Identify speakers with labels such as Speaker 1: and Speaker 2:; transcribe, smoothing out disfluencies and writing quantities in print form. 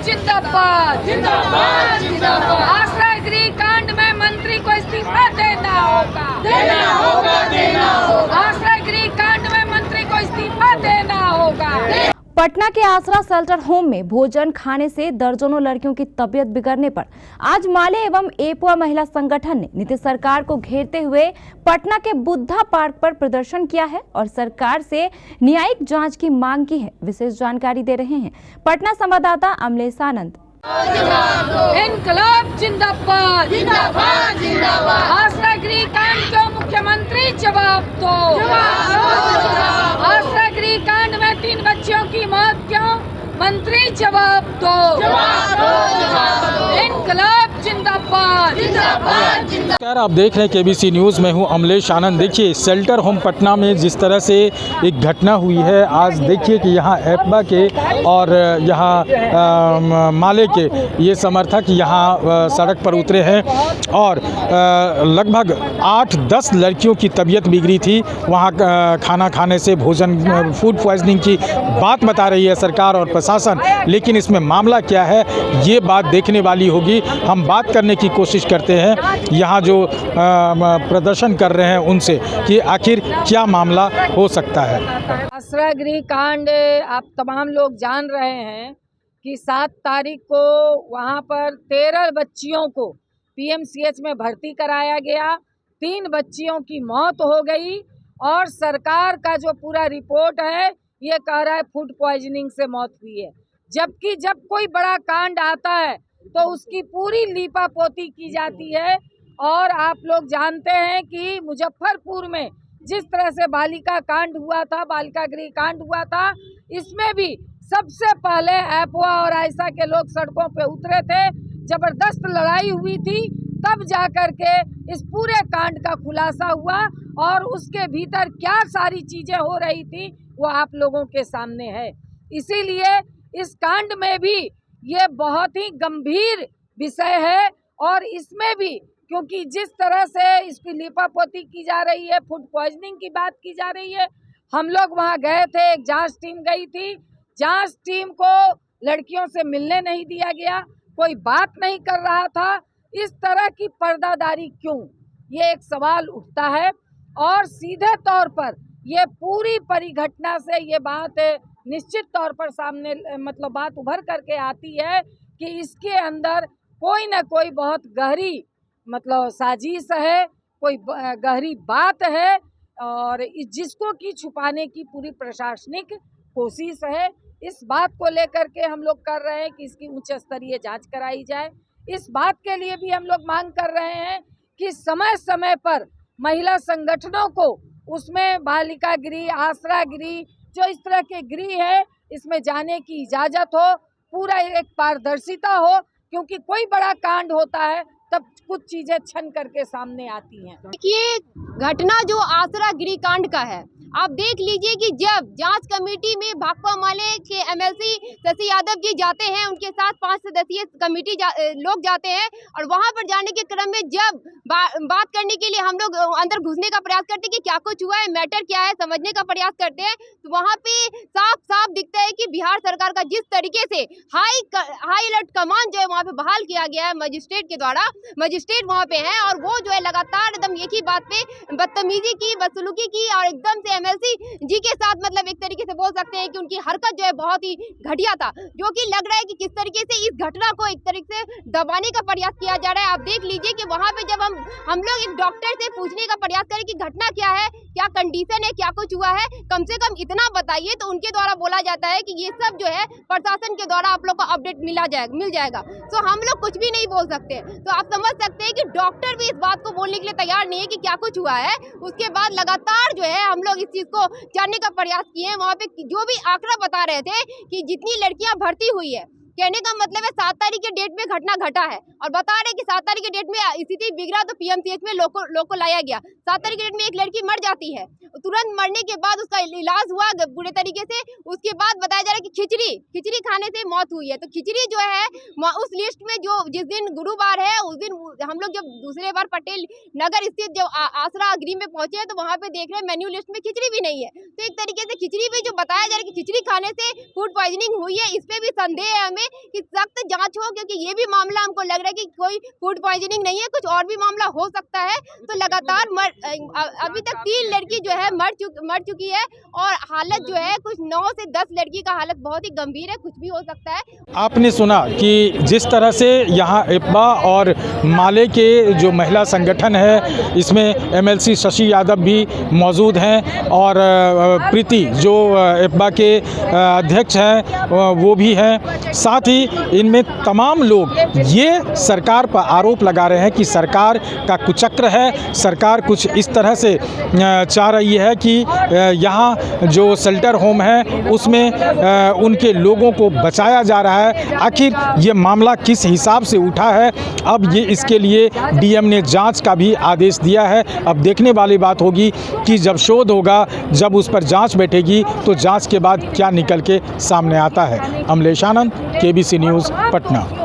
Speaker 1: जिंदाबाद जिंदाबाद जिंदाबाद। आश्रय गृह कांड में मंत्री को इस्तीफा देना होगा देना होगा। आश्रय गृह कांड में मंत्री को इस्तीफा देना होगा।
Speaker 2: पटना के आसरा शेल्टर होम में भोजन खाने से दर्जनों लड़कियों की तबीयत बिगड़ने पर आज माले एवं एपुआ महिला संगठन ने नीतीश सरकार को घेरते हुए पटना के बुद्धा पार्क पर प्रदर्शन किया है और सरकार से न्यायिक जांच की मांग की है। विशेष जानकारी दे रहे हैं पटना संवाददाता अमलेश आनंद।
Speaker 1: इनकलाब जिंदाबाद जिंदाबाद जिंदाबाद। आश्रय गृह कांड क्यों मुख्यमंत्री जवाब दो। आश्रय गृह कांड में 3 बच्चियों की मौत क्यों मंत्री जवाब दो। इनकलाब जिंदाबाद जिंदाबाद जिंदाबाद।
Speaker 3: आप देख रहे हैं केबीसी न्यूज़। मैं हूं अमलेश आनंद। देखिए शेल्टर होम पटना में जिस तरह से एक घटना हुई है, आज देखिए कि यहां एपबा के और यहां माले के ये समर्थक यहां सड़क पर उतरे हैं और लगभग 8-10 लड़कियों की तबीयत बिगड़ी थी। वहां खाना खाने से भोजन फूड पॉइजनिंग की बात बता रही है सरकार और प्रशासन, लेकिन इसमें मामला क्या है ये बात देखने वाली होगी। हम बात करने की कोशिश करते हैं यहाँ जो प्रदर्शन कर रहे हैं उनसे कि आखिर क्या मामला हो सकता है।
Speaker 1: आश्रय गृह कांड आप तमाम लोग जान रहे हैं कि 7 तारीख को वहाँ पर 13 बच्चियों को पीएमसीएच में भर्ती कराया गया। 3 बच्चियों की मौत हो गई और सरकार का जो पूरा रिपोर्ट है ये कह रहा है फूड पॉइजनिंग से मौत हुई है। जबकि जब कोई बड़ा कांड आता है तो उसकी पूरी लीपापोती की जाती है। और आप लोग जानते हैं कि मुजफ्फरपुर में जिस तरह से बालिका कांड हुआ था, बालिका गृह कांड हुआ था, इसमें भी सबसे पहले एपुआ और आयशा के लोग सड़कों पे उतरे थे। जबरदस्त लड़ाई हुई थी, तब जाकर के इस पूरे कांड का खुलासा हुआ और उसके भीतर क्या सारी चीजें हो रही थी वो आप लोगों के सामने है। इसीलिए इस कांड में भी ये बहुत ही गंभीर विषय है और इसमें भी क्योंकि जिस तरह से इसकी लीपापोती की जा रही है, फूड पॉइजनिंग की बात की जा रही है। हम लोग वहाँ गए थे, एक जांच टीम गई थी। जांच टीम को लड़कियों से मिलने नहीं दिया गया, कोई बात नहीं कर रहा था। इस तरह की पर्दादारी क्यों, ये एक सवाल उठता है। और सीधे तौर पर ये पूरी परिघटना से ये बात निश्चित तौर पर सामने बात उभर करके आती है कि इसके अंदर कोई ना कोई बहुत गहरी साजिश है, कोई गहरी बात है और जिसको कि छुपाने की पूरी प्रशासनिक कोशिश है। इस बात को लेकर के हम लोग कर रहे हैं कि इसकी उच्च स्तरीय जांच कराई जाए। इस बात के लिए भी हम लोग मांग कर रहे हैं कि समय समय पर महिला संगठनों को उसमें बालिका गृह, आश्रय गृह, जो इस तरह के गृह है इसमें जाने की इजाज़त हो, पूरा एक पारदर्शिता हो। क्योंकि कोई बड़ा कांड होता है तब कुछ चीजें छन करके सामने आती हैं।
Speaker 4: देखिए घटना जो आसरा गृह कांड का है, आप देख लीजिए कि जब जांच कमेटी में भाकपा माले के एमएलसी शशि यादव जी जाते हैं, उनके साथ 5 सदस्यीय कमेटी लोग जाते हैं और वहां पर जाने के क्रम में जब बात करने के लिए हम लोग अंदर घुसने का प्रयास करते हैं कि क्या कुछ हुआ है, मैटर क्या है, समझने का प्रयास करते हैं, तो वहां पे साफ साफ दिखता है कि बिहार सरकार का जिस तरीके से हाई अलर्ट कमान जो है वहाँ पे बहाल किया गया है मजिस्ट्रेट के द्वारा। मजिस्ट्रेट वहाँ पे हैं और वो जो है लगातार एकदम एक ही बात पे बदतमीजी की, बदसलूकी की और एकदम से एमएलसी जी के साथ एक तरीके से बोल सकते हैं कि उनकी हरकत जो है बहुत ही घटिया था, जो कि लग रहा है कि किस तरीके से इस घटना को एक तरीके से दबाने का प्रयास किया जा रहा है। आप देख लीजिए कि वहाँ पे जब हम लोग एक डॉक्टर से पूछने का प्रयास करें कि घटना क्या है, क्या कंडीशन है, क्या कुछ हुआ है, कम से कम इतना बताइए, तो उनके द्वारा बोला जाता है कि ये सब जो है प्रशासन के द्वारा आप लोग को अपडेट मिल जाएगा। तो हम लोग कुछ भी नहीं बोल सकते। तो आप समझ सकते हैं कि डॉक्टर भी इस बात को बोलने के लिए तैयार नहीं है कि क्या कुछ हुआ है। उसके बाद लगातार जो है हम लोग इस चीज को जानने का प्रयास किए। वहाँ पे जो भी आंकड़ा बता रहे थे कि जितनी लड़कियां भर्ती हुई है, कहने का मतलब है 7 तारीख के डेट में घटना घटा है और बता रहे कि 7 तारीख के डेट में स्थिति बिगड़ा तो पीएमसीएच में लोग को लाया गया। 7 तारीख के डेट में एक लड़की मर जाती है, तुरंत मरने के बाद उसका इलाज हुआ बुरे तरीके से। उसके बाद बताया जा रहा है कि खिचड़ी खाने से मौत हुई है। तो खिचड़ी जो है उस लिस्ट में जो जिस दिन गुरुवार है उस दिन हम लोग जब दूसरे बार पटेल नगर स्थित जब आसरा गृह में पहुंचे तो वहाँ पे देख रहे हैं मेन्यू लिस्ट में खिचड़ी भी नहीं है। तो एक तरीके से खिचड़ी भी जो बताया जा रहा है कि खिचड़ी खाने से फूड पॉइजनिंग हुई है, इस पे भी संदेह है हमें में कि सख्त जांच हो, क्योंकि ये भी मामला हमको लग रहा है कि कोई फूड पॉइजनिंग नहीं है, कुछ और भी मामला हो सकता है। तो लगातार अभी तक 3 लड़की जो है मर चुकी है और हालत जो है कुछ 9 से 10 लड़की का हालत बहुत ही गंभीर है, कुछ भी हो सकता है।
Speaker 3: आपने सुना कि जिस तरह से यहाँ एप्बा और माले के जो महिला संगठन है इसमें MLC शशि यादव भी मौजूद हैं और प्रीति जो एप्बा के अध्यक्ष हैं वो भी हैं। साथ ही इनमें तमाम लोग ये सरकार पर आरोप लगा रहे हैं कि सरकार का कुचक्र है, सरकार कुछ इस तरह से चाह रही है कि यहाँ जो शेल्टर होम है उसमें उनके लोगों को बचाया जा रहा है। आखिर ये मामला किस हिसाब से उठा है, अब ये इसके लिए DM ने जांच का भी आदेश दिया है। अब देखने वाली बात होगी कि जब शोध होगा, जब उस पर जांच बैठेगी तो जांच के बाद क्या निकल के सामने आता है। अमलेश आनंद, KBC न्यूज़, पटना।